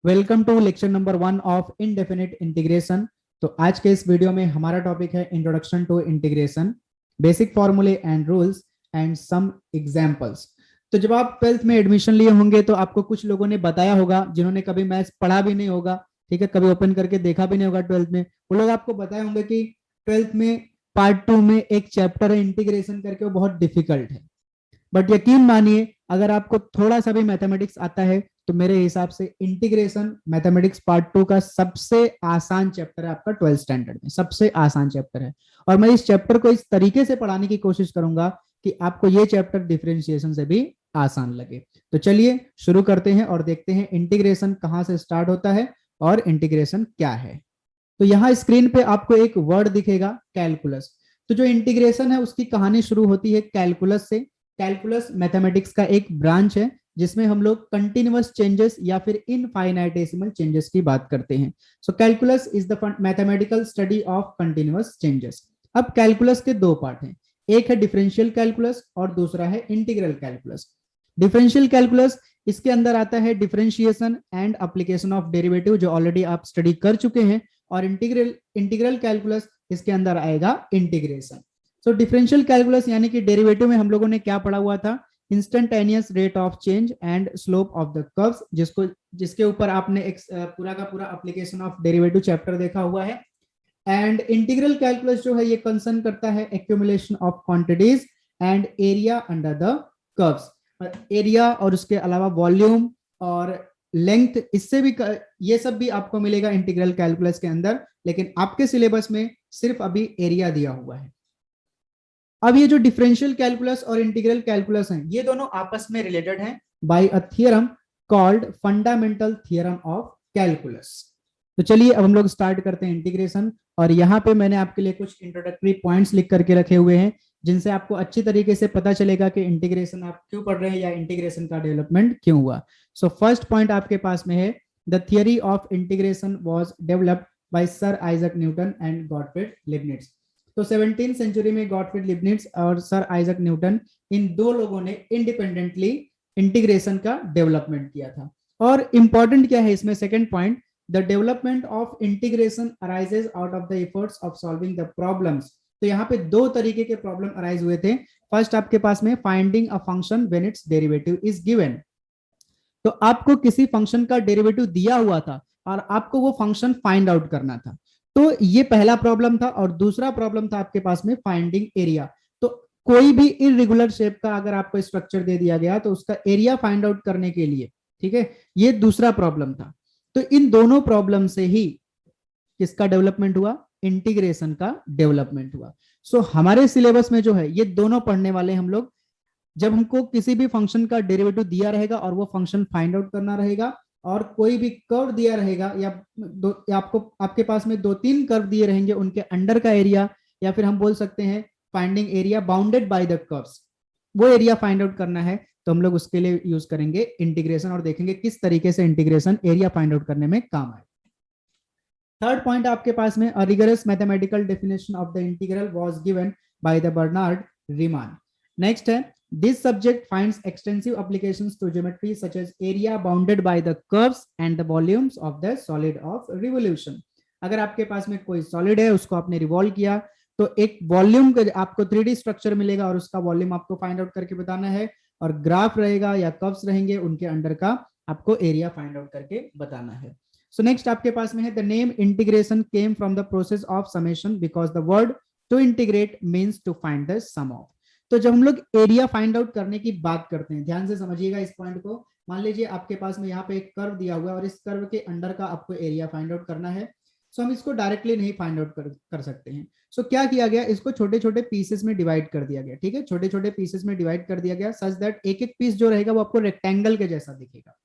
Welcome to lecture number 1 of indefinite integration. तो आज के इस वीडियो में हमारा टॉपिक है इंट्रोडक्शन टू इंटीग्रेशन, बेसिक फॉर्मूले and rules and some examples. तो जब आप 12th में एडमिशन लिए होंगे तो आपको कुछ लोगों ने बताया होगा, जिन्होंने कभी मैथ्स पढ़ा भी नहीं होगा, ठीक है, कभी ओपन करके देखा भी नहीं होगा 12th में, वो लोग आपको बताए होंगे कि 12th में पार्ट 2 में एक चैप्टर है इंटीग्रेशन करके, वो बहुत डिफिकल्ट है। बट यकीन मानिए, अगर आपको थोड़ा सा भी मैथमेटिक्स आता है तो मेरे हिसाब से इंटीग्रेशन मैथमेटिक्स पार्ट 2 का सबसे आसान चैप्टर है। आपका 12th स्टैंडर्ड में सबसे आसान चैप्टर है, और मैं इस चैप्टर को इस तरीके से पढ़ाने की कोशिश करूंगा कि आपको ये चैप्टर डिफरेंशिएशन से भी आसान लगे। तो चलिए शुरू करते हैं और देखते हैं इंटीग्रेशन कहां से स्टार्ट होता है और इंटीग्रेशन क्या है। तो यहाँ स्क्रीन पे आपको एक वर्ड दिखेगा, कैलकुलस। तो जो इंटीग्रेशन है उसकी कहानी शुरू होती है कैलकुलस से। कैलकुलस मैथमेटिक्स का एक ब्रांच है जिसमें हम लोग कंटिन्यूअस चेंजेस या फिर इनफाइनाइटेसिमल चेंजेस की बात करते हैं। So calculus is the mathematical study of continuous changes. अब कैलकुलस के दो पार्ट हैं, एक है डिफरेंशियल कैलकुलस और दूसरा है इंटीग्रल कैलकुलस। डिफरेंशियल कैलकुलस, इसके अंदर आता है differentiation and application of derivative, जो ऑलरेडी आप स्टडी कर चुके हैं, और इंटीग्रल कैलकुलस इसके अंदर आएगा इंटीग्रेशन। सो डिफरेंशियल कैलकुलस यानी कि डेरिवेटिव में हम लोगों ने क्या पढ़ा हुआ था, instantaneous rate of change and slope of the curves, जिसके ऊपर आपने एक पूरा का पूरा एप्लीकेशन ऑफ डेरिवेटिव चैप्टर देखा हुआ है। एंड इंटीग्रल कैलकुलस जो है ये कंसर्न करता है accumulation of quantities and area under the curves. Area और उसके अलावा वॉल्यूम और लेंथ, इससे भी ये सब भी आपको मिलेगा इंटीग्रल कैलकुलस के अंदर, लेकिन आपके सिलेबस में सिर्फ अभी एरिया दिया हुआ है। अब ये जो डिफरेंशियल कैलकुलस और इंटीग्रल कैलकुलस हैं, ये दोनों आपस में रिलेटेड हैं by a theorem called fundamental theorem of calculus. तो चलिए अब हम लोग स्टार्ट करते हैं इंटीग्रेशन, और यहाँ पे मैंने आपके लिए कुछ इंट्रोडक्टरी पॉइंट्स लिख करके रखे हुए हैं जिनसे आपको अच्छी तरीके से पता चलेगा कि इंटीग्रेशन आप क्यों पढ़ रहे हैं या इंटीग्रेशन का डेवलपमेंट क्यों हुआ। सो फर्स्ट पॉइंट आपके पास में है, the theory of integration was developed by sir Isaac Newton and Gottfried Leibniz. तो 17वीं सेंचुरी में गॉटफ्रीड लीबनिट्ज और सर आइजक न्यूटन, इन दो लोगों ने इंडिपेंडेंटली इंटीग्रेशन का डेवलपमेंट किया था। और इंपॉर्टेंट क्या है इसमें, second point, the development of integration arises out of the efforts of solving the problems. तो यहाँ पे दो तरीके के प्रॉब्लम अराइज हुए थे। फर्स्ट आपके पास में finding a function when it's derivative is given. तो आपको किसी फंक्शन का डेरिवेटिव दिया हुआ था और आपको वो फंक्शन फाइंड आउट करना था। तो ये पहला प्रॉब्लम था, और दूसरा प्रॉब्लम था आपके पास में फाइंडिंग एरिया। तो कोई भी इरेगुलर शेप का अगर आपको स्ट्रक्चर दे दिया गया तो उसका एरिया फाइंड आउट करने के लिए, ठीक है, ये दूसरा प्रॉब्लम था। तो इन दोनों प्रॉब्लम से ही किसका डेवलपमेंट हुआ, इंटीग्रेशन का डेवलपमेंट हुआ। सो हमारे सिलेबस में जो है ये दोनों पढ़ने वाले हम लोग। जब हमको किसी भी फंक्शन का डेरिवेटिव दिया रहेगा और वो फंक्शन फाइंड आउट करना रहेगा, और कोई भी कर्व दिया रहेगा या आपको आपके पास में 2-3 कर्व दिए रहेंगे, उनके अंडर का एरिया, या फिर हम बोल सकते हैं finding area bounded by the curves, वो एरिया फाइंड आउट करना है, तो हम लोग उसके लिए यूज करेंगे इंटीग्रेशन, और देखेंगे किस तरीके से इंटीग्रेशन एरिया फाइंड आउट करने में काम आए। थर्ड पॉइंट आपके पास में, a rigorous mathematical definition of the integral was given by the Bernard Riemann. Next है, this subject finds extensive applications to geometry such as area bounded by the curves and the volumes of the solid of revolution. अगर आपके पास में कोई solid है, उसको आपने revolve किया, तो एक वॉल्यूम का आपको 3D स्ट्रक्चर मिलेगा और उसका वॉल्यूम आपको फाइंड आउट करके बताना है, और ग्राफ रहेगा या कर्व्स रहेंगे, उनके अंडर का आपको एरिया फाइंड आउट करके बताना है। सो नेक्स्ट आपके पास में है, the name integration came from the process of summation because the word to integrate means to find the sum of. तो जब हम लोग एरिया फाइंड आउट करने की बात करते हैं, ध्यान से समझिएगा इस पॉइंट को। मान लीजिए आपके पास में यहाँ पे एक कर्व दिया हुआ है और इस कर्व के अंडर का आपको एरिया फाइंड आउट करना है। सो हम इसको डायरेक्टली नहीं फाइंड आउट कर सकते हैं। सो क्या किया गया, इसको छोटे छोटे पीसेस में डिवाइड कर दिया गया, ठीक है, छोटे छोटे पीसेस में डिवाइड कर दिया गया, सच दैट एक एक पीस जो रहेगा वो आपको रेक्टेंगल के जैसा दिखेगा।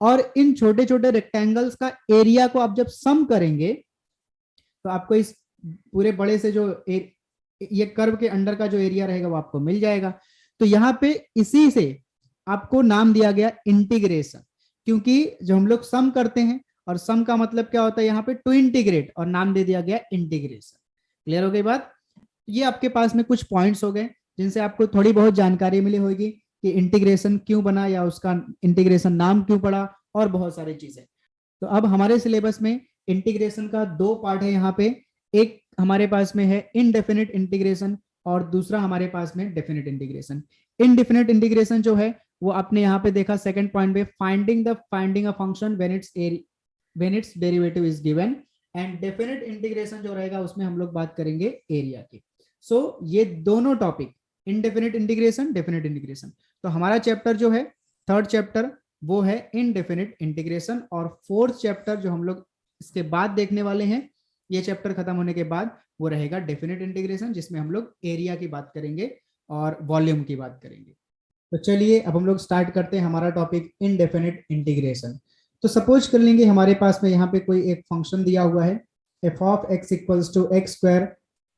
और इन छोटे छोटे रेक्टेंगल्स का एरिया को आप जब सम करेंगे तो आपको इस पूरे बड़े से जो ये कर्व के अंडर का जो एरिया रहेगा वो आपको मिल जाएगा। तो यहाँ पे इसी से आपको नाम दिया गया इंटीग्रेशन, क्योंकि जो हम लोग सम करते हैं, और सम का मतलब क्या होता है यहाँ पे टू इंटीग्रेट, और नाम दे दिया गया इंटीग्रेशन। क्लियर हो गई बात। ये आपके पास में कुछ पॉइंट्स हो गए जिनसे आपको थोड़ी बहुत जानकारी मिली होगी कि इंटीग्रेशन क्यों बना, या उसका इंटीग्रेशन नाम क्यों पड़ा, और बहुत सारी चीजें। तो अब हमारे सिलेबस में इंटीग्रेशन का दो पार्ट है यहाँ पे, एक हमारे पास में है इनडेफिनिट इंटीग्रेशन और दूसरा हमारे पास में डेफिनिट इंटीग्रेशन। इनडेफिनिट इंटीग्रेशन जो है वो आपने यहाँ पे देखा सेकंड पॉइंट पे, finding a function when it's derivative is given. And definite integration जो रहेगा उसमें हम लोग बात करेंगे एरिया की। सो ये दोनों topic, indefinite integration, definite integration, तो हमारा चैप्टर जो है थर्ड चैप्टर वो है इनडेफिनिट इंटीग्रेशन, और फोर्थ चैप्टर जो हम लोग इसके बाद देखने वाले हैं, ये चैप्टर खत्म होने के बाद वो रहेगा डेफिनिट इंटीग्रेशन, जिसमें हम लोग एरिया की बात करेंगे और वॉल्यूम की बात करेंगे। तो चलिए अब हम लोग स्टार्ट करते हैं हमारा टॉपिक इनडेफिनिट इंटीग्रेशन। तो सपोज कर लेंगे हमारे पास में यहाँ पे कोई एक फंक्शन दिया हुआ है, f of x equals to x square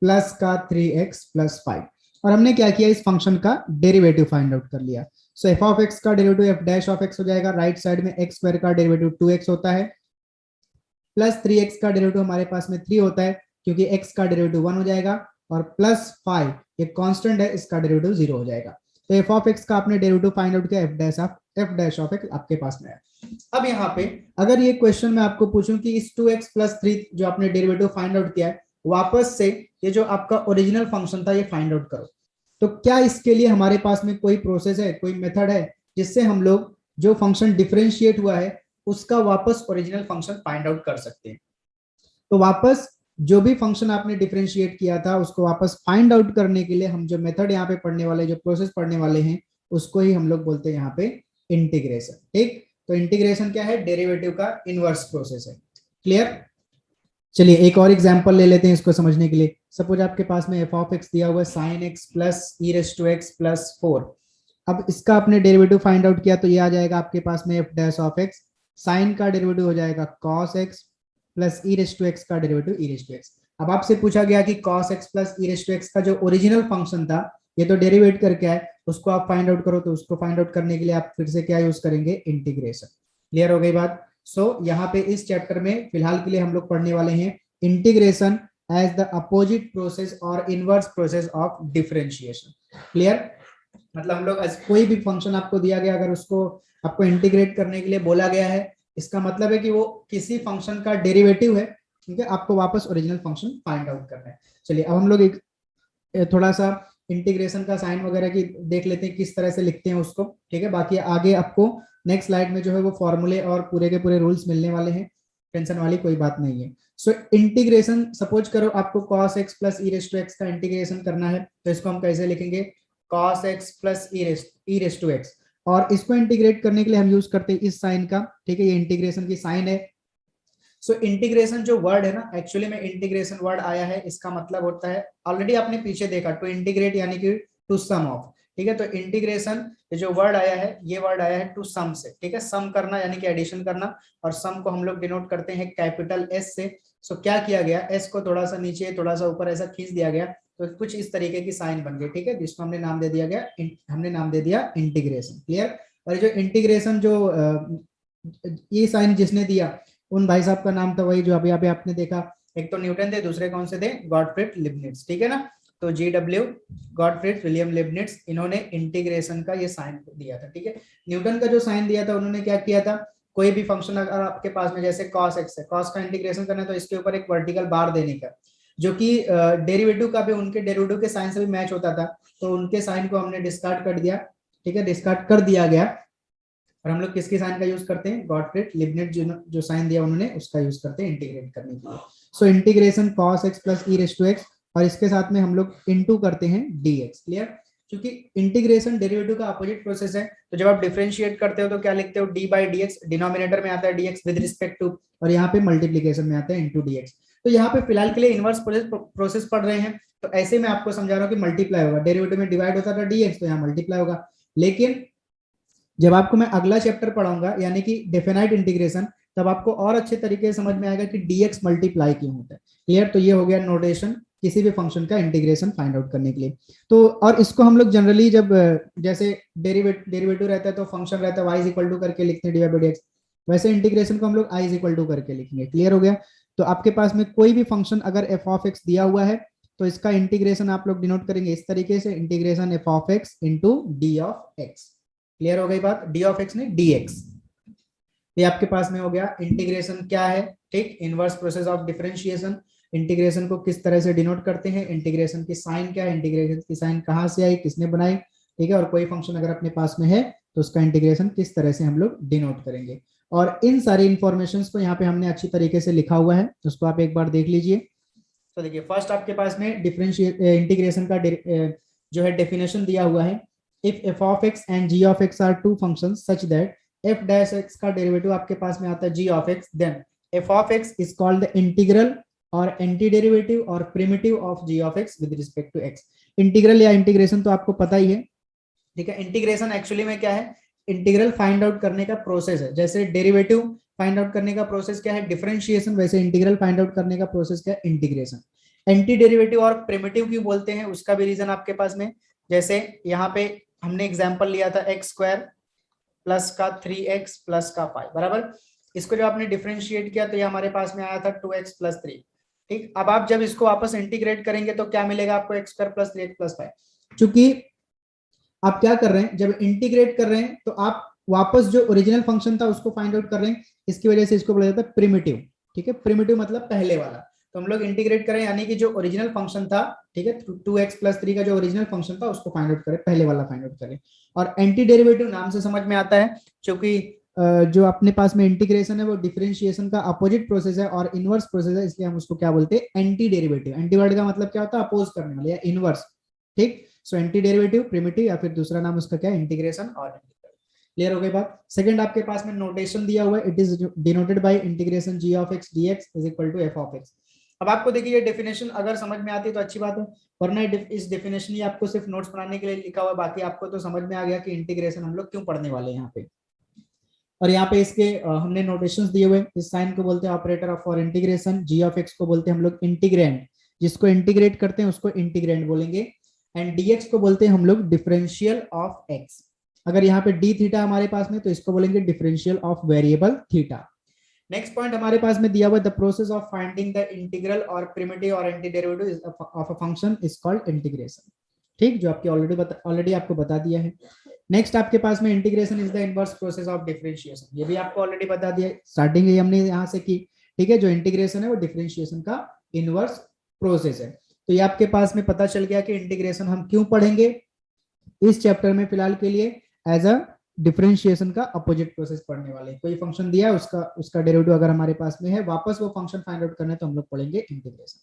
plus का 3x प्लस 5, और हमने क्या किया, इस फंक्शन का डेरिवेटिव फाइंड आउट कर लिया। सो एफ ऑफ एक्स का derivative F dash of x हो जाएगा, राइट साइड में एक्स स्क्वायर का डेरिवेटिव 2x होता है, प्लस 3x का डेरिवेटिव हमारे पास में 3 होता है क्योंकि x का डेरिवेटिव 1 हो जाएगा, और प्लस 5 एक कांस्टेंट है, इसका डेरिवेटिव 0 हो जाएगा। तो एफ ऑफ एक्स का आपने डेरिवेटिव फाइंड आउट किया, एफ डैश ऑफ एक्स आपके पास में है। अब यहाँ पे अगर ये क्वेश्चन मैं आपको पूछूं कि इस 2x प्लस 3 जो आपने डेरिवेटिव फाइंड आउट किया है, वापस से ये जो आपका ओरिजिनल फंक्शन था ये फाइंड आउट करो, तो क्या इसके लिए हमारे पास में कोई प्रोसेस है, कोई मेथड है जिससे हम लोग जो फंक्शन डिफरेंशिएट हुआ है उसका वापस ओरिजिनल फंक्शन फाइंड आउट कर सकते हैं। तो वापस जो भी फंक्शन आपने डिफरेंशिएट किया था उसको वापस फाइंड आउट करने के लिए हम जो मेथड यहाँ पे पढ़ने वाले, जो प्रोसेस पढ़ने वाले हैं, उसको ही हम लोग बोलते हैं यहाँ पे इंटीग्रेशन। ठीक, तो इंटीग्रेशन क्या है, डेरिवेटिव का इनवर्स प्रोसेस है। क्लियर? चलिए एक और एग्जांपल ले लेते हैं इसको समझने के लिए। सपोज आपके पास में एफ ऑफ एक्स दिया हुआ है sine x plus e raise to x plus 4। अब इसका आपने डेरिवेटिव फाइंड आउट किया तो ये आ जाएगा आपके पास में f dash of x, sine का डेरिवेटिव हो जाएगा cos x plus e raise to x का derivative e raise to x. अब आपसे पूछा गया कि cos x plus e raise to x का जो ओरिजिनल फंक्शन था ये तो डेरिवेट करके आए, उसको आप फाइंड आउट करो, तो उसको फाइंड आउट करने के लिए आप फिर से क्या यूज करेंगे, इंटीग्रेशन। क्लियर हो गई बात? सो यहाँ पे इस चैप्टर में फिलहाल के लिए हम लोग पढ़ने वाले हैं integration as the opposite process और inverse process of differentiation. Clear? मतलब हम लोग कोई भी फंक्शन आपको दिया गया, अगर उसको आपको इंटीग्रेट करने के लिए बोला गया है, इसका मतलब है कि वो किसी फंक्शन का डेरिवेटिव है, ठीक है, आपको वापस ओरिजिनल फंक्शन फाइंड आउट करना है। चलिए अब हम लोग एक थोड़ा सा इंटीग्रेशन का साइन वगैरह की देख लेते हैं, किस तरह से लिखते हैं उसको। ठीक है, बाकी आगे आपको नेक्स्ट स्लाइड में जो है वो फॉर्मूले और पूरे के पूरे रूल्स मिलने वाले हैं, टेंशन वाली कोई बात नहीं है। सो इंटीग्रेशन, सपोज करो आपको cos x plus e raise to x का इंटीग्रेशन करना है, तो इसको हम कैसे लिखेंगे, cos x plus e raise to x, और इसको इंटीग्रेट करने के लिए हम यूज करते हैं इस साइन का। ठीक है, ये इंटीग्रेशन की साइन है। सो इंटीग्रेशन जो वर्ड है ना, एक्चुअली में इंटीग्रेशन वर्ड आया है, इसका मतलब होता है, ऑलरेडी आपने पीछे देखा, टू इंटीग्रेट यानी कि टू सम ऑफ। ठीक है, तो इंटीग्रेशन ये जो वर्ड आया है, ये वर्ड आया है टू सम से। ठीक है, सम करना यानी कि एडिशन करना, और सम को हम लोग डिनोट करते हैं कैपिटल एस से। सो क्या किया गया, एस को थोड़ा सा नीचे थोड़ा सा ऊपर ऐसा खींच दिया गया, तो कुछ इस तरीके की साइन बन गई। ठीक है, जिसको हमने नाम दे दिया गया, हमने नाम दे दिया इंटीग्रेशन। क्लियर? और जो इंटीग्रेशन जो ये साइन जिसने दिया, उन भाई साहब का नाम था वही जो अभी अभी आपने देखा, एक तो न्यूटन थे, दूसरे कौन से थे, गॉटफ्रीड लीबनिट्ज। ठीक है ना, तो GW गॉटफ्रीड विलियम लीबनिट्ज, इन्होंने इंटीग्रेशन का ये साइन दिया था। ठीक है, न्यूटन का जो साइन दिया था, उन्होंने क्या किया था, कोई भी फंक्शन अगर आपके पास में जैसे cos x है, cos का इंटीग्रेशन करना है तो इसके ऊपर एक वर्टिकल बार देने का, जो कि डेरिवेटिव का भी उनके डेरिवेटिव के साइन से भी मैच होता था, तो उनके साइन को हमने डिस्कार्ड कर दिया। ठीक है, डिस्कार्ड कर दिया गया, और हम लोग किसके साइन का यूज करते हैं, गॉटफ्रीड लीबनिट्ज जो साइन दिया उन्होंने, उसका यूज करते हैं इंटीग्रेट करने के लिए। So integration cos x plus e raise to x, और इसके साथ में हम लोग इनटू करते हैं dx। क्लियर? क्योंकि इंटीग्रेशन डेरिवेटिव का अपोजिट प्रोसेस है, तो जब आप डिफरेंशिएट करते हो तो क्या लिखते हो, d बाई dx, डिनोमिनेटर में आता है dx विद रिस्पेक्ट टू, और यहाँ पे मल्टीप्लीकेशन में आता है इनटू dx। तो यहाँ पे फिलहाल के लिए इनवर्स प्रोसेस पढ़ रहे हैं, तो ऐसे में आपको समझा रहा हूँ कि मल्टीप्लाई होगा, डेरिवेटिव में डिवाइड होता था dx, तो यहाँ मल्टीप्लाई होगा। लेकिन जब आपको मैं अगला चैप्टर पढ़ाऊंगा यानी कि डेफिनाइट इंटीग्रेशन, तब आपको और अच्छे तरीके से समझ में आएगा कि dx मल्टीप्लाई क्यों होता है। क्लियर? तो ये हो गया नोटेशन किसी भी फंक्शन का इंटीग्रेशन फाइंड आउट करने के लिए। तो और इसको हम लोग जनरली जब जैसे डेरिवेटिव रहता है तो फंक्शन रहता है y इज इक्वल टू करके लिखते हैं dy बाई dx, वैसे इंटीग्रेशन को हम लोग i इज इक्वल टू करके लिखेंगे। क्लियर हो गया? तो आपके पास में कोई भी फंक्शन अगर एफ ऑफ एक्स दिया हुआ है तो इसका इंटीग्रेशन आप लोग डिनोट करेंगे इस तरीके से, integration f of x into D of x. Clear हो गई बात? डी ऑफ एक्स नहीं, डी एक्स। ये आपके पास में हो गया इंटीग्रेशन क्या है, ठीक, inverse process of differentiation. Integration को किस तरह से डिनोट करते हैं, इंटीग्रेशन की साइन क्या है, इंटीग्रेशन की साइन कहाँ से आई, किसने बनाई, ठीक है, और कोई फंक्शन अगर अपने पास में है तो उसका इंटीग्रेशन किस तरह से हम लोग डिनोट करेंगे। और इन सारी इंफॉर्मेशन को यहाँ पे हमने अच्छी तरीके से लिखा हुआ है, उसको आप एक बार देख लीजिए। तो देखिए फर्स्ट आपके पास में डिफरेंशिएट इंटीग्रेशन का जो है डेफिनेशन दिया हुआ है। If f of x and g of x are two function such that f dash x का डेरिवेटिव आपके पास में आता है g of x, then f of x is called the integral और एंटी डेरिवेटिव और primitive of g of x with respect to x. Integral या integration तो आपको पता ही है, ठीक है। इंटीग्रेशन एक्चुअली में क्या है, इंटीग्रल फाइंड आउट करने का प्रोसेस है। जैसे डेरिवेटिव फाइंड आउट करने का प्रोसेस क्या है, डिफरेंशिएशन, वैसे इंटीग्रल फाइंड आउट करने का प्रोसेस क्या है, इंटीग्रेशन। एंटी डेरिवेटिव और प्रिमिटिव क्यों बोलते हैं उसका भी रीजन आपके पास में, जैसे यहाँ पे हमने एग्जांपल लिया था एक्स स्क्वायर प्लस का 3x प्लस का 5 बराबर। इसको जब आपने डिफरेंशिएट किया तो ये हमारे पास में आया था 2x प्लस 3, ठीक। अब आप जब इसको वापस इंटीग्रेट करेंगे तो क्या मिलेगा आपको, x square plus 3x plus 5। चूंकि आप क्या कर रहे हैं, जब इंटीग्रेट कर रहे हैं तो आप वापस जो ओरिजिनल फंक्शन था उसको फाइंड आउट कर रहे हैं, इसकी वजह से इसको बोला जाता है प्रिमिटिव, ठीक है। प्रिमिटिव मतलब पहले वाला। तो हम लोग इंटीग्रेट करें यानी कि जो ओरिजिनल फंक्शन था, ठीक है, 2x प्लस 3 का जो ओरिजिनल फंक्शन था उसको फाइंड आउट करें, पहले वाला फाइंड आउट करें। और एंटी डेरिवेटिव नाम से समझ में आता है, क्योंकि जो अपने पास में इंटीग्रेशन है वो डिफरेंशिएशन का अपोजिट प्रोसेस है और इनवर्स प्रोसेस है, इसलिए हम उसको क्या बोलते हैं, एंटी डेरिवेटिव। एंटी वर्ड का मतलब क्या होता है, अपोज करने वाले या इनवर्स, ठीक। सो एंटी डेरिवेटिव, प्रिमिटिव, या फिर दूसरा नाम उसका क्या है, इंटीग्रेशन और इंटीग्रल। क्लियर हो गई बात। सेकंड आपके पास में नोटेशन दिया हुआ है, it is denoted by integration g of x dx is equal to f of x. अब आपको देखिए ये डेफिनेशन अगर समझ में आती है तो अच्छी बात है, वरना इस डेफिनेशन ही आपको सिर्फ नोट्स बनाने के लिए लिखा हुआ है, बाकी आपको तो समझ में आ गया कि इंटीग्रेशन हम लोग क्यों पढ़ने वाले हैं यहाँ पे। और यहाँ पे इसके हमने नोटेशंस दिए हुए, इस साइन को बोलते हैं operator of for integration, g of x को बोलते हैं हम लोग इंटीग्रेंड, जिसको इंटीग्रेट करते हैं उसको इंटीग्रेंड बोलेंगे, एंड dx को बोलते हैं हम लोग डिफरेंशियल ऑफ x। अगर यहाँ पे d थीटा हमारे पास में तो इसको बोलेंगे differential of variable theta. Next point हमारे पास में दिया हुआ, the process of finding the integral और प्रिमिटिव और anti derivative of a function is called integration, ठीक, जो आपकी ऑलरेडी आपको बता दिया है। नेक्स्ट आपके पास में integration is the inverse process of differentiation, ये भी आपको ऑलरेडी बता दिया, स्टार्टिंग हमने यहाँ से की, ठीक है। जो इंटीग्रेशन है वो डिफरेंशिएशन का इनवर्स प्रोसेस है। तो ये आपके पास में पता चल गया कि इंटीग्रेशन हम क्यों पढ़ेंगे इस चैप्टर में, फिलहाल के लिए एज अ डिफरेंशिएशन का अपोजिट प्रोसेस पढ़ने वाले। कोई फंक्शन दिया है उसका डेरिवेटिव अगर हमारे पास में है, वापस वो फंक्शन फाइंड आउट करना है तो हम लोग पढ़ेंगे इंटीग्रेशन।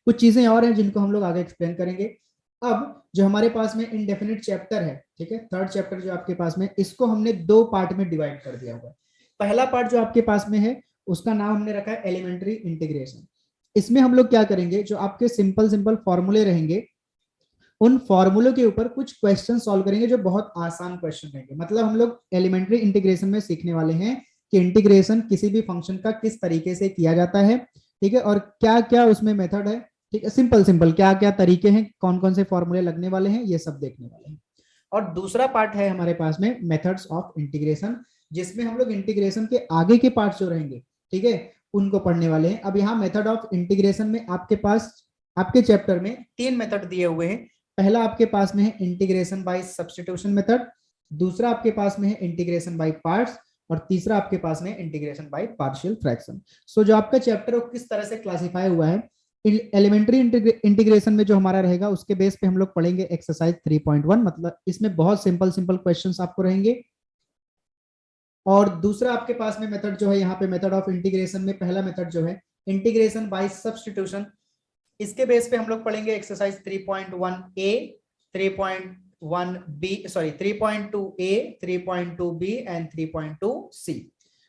कुछ चीजें और हैं जिनको हम लोग आगे एक्सप्लेन करेंगे। अब जो हमारे पास में इनडेफिनिट चैप्टर है, ठीक है, थर्ड चैप्टर जो आपके पास में, इसको हमने दो पार्ट में डिवाइड कर दिया हुआ है। पहला पार्ट जो आपके पास में है उसका नाम हमने रखा है एलिमेंट्री इंटीग्रेशन। इसमें हम लोग क्या करेंगे, जो आपके सिंपल सिंपल फॉर्मूले रहेंगे उन फॉर्मूलों के ऊपर कुछ क्वेश्चन सॉल्व करेंगे जो बहुत आसान क्वेश्चन रहेंगे। मतलब हम लोग एलिमेंट्री इंटीग्रेशन में सीखने वाले हैं कि इंटीग्रेशन किसी भी फंक्शन का किस तरीके से किया जाता है, ठीक है, और क्या क्या उसमें मेथड है, ठीक है, सिंपल सिंपल क्या क्या तरीके हैं, कौन कौन से फॉर्मूले लगने वाले हैं, ये सब देखने वाले हैं। और दूसरा पार्ट है हमारे पास में मेथड्स ऑफ इंटीग्रेशन, जिसमें हम लोग इंटीग्रेशन के आगे के पार्ट जो रहेंगे, ठीक है, उनको पढ़ने वाले हैं। अब यहाँ मेथड ऑफ इंटीग्रेशन में आपके पास आपके चैप्टर में 3 मेथड दिए हुए हैं। पहला आपके पास में है इंटीग्रेशन बाय सब्स्टिट्यूशन मेथड, दूसरा आपके पास में है इंटीग्रेशन बाय पार्ट्स, और तीसरा आपके पास में इंटीग्रेशन बाय पार्शियल फ्रैक्शन। सो जो आपका चैप्टर है किस तरह से क्लासिफाई हुआ है, एलिमेंट्री इंटीग्रेशन में जो हमारा रहेगा उसके बेस पे हम लोग पढ़ेंगे एक्सरसाइज 3.1, मतलब इसमें बहुत सिंपल सिंपल क्वेश्चंस आपको रहेंगे। और दूसरा आपके पास में मेथड जो है यहाँ पे मेथड ऑफ इंटीग्रेशन में पहला मेथड जो है इंटीग्रेशन बाय सब्स्टिट्यूशन, इसके बेस पे हम लोग पढ़ेंगे exercise 3.1a, 3.1b, sorry 3.2a, 3.2b and 3.2c।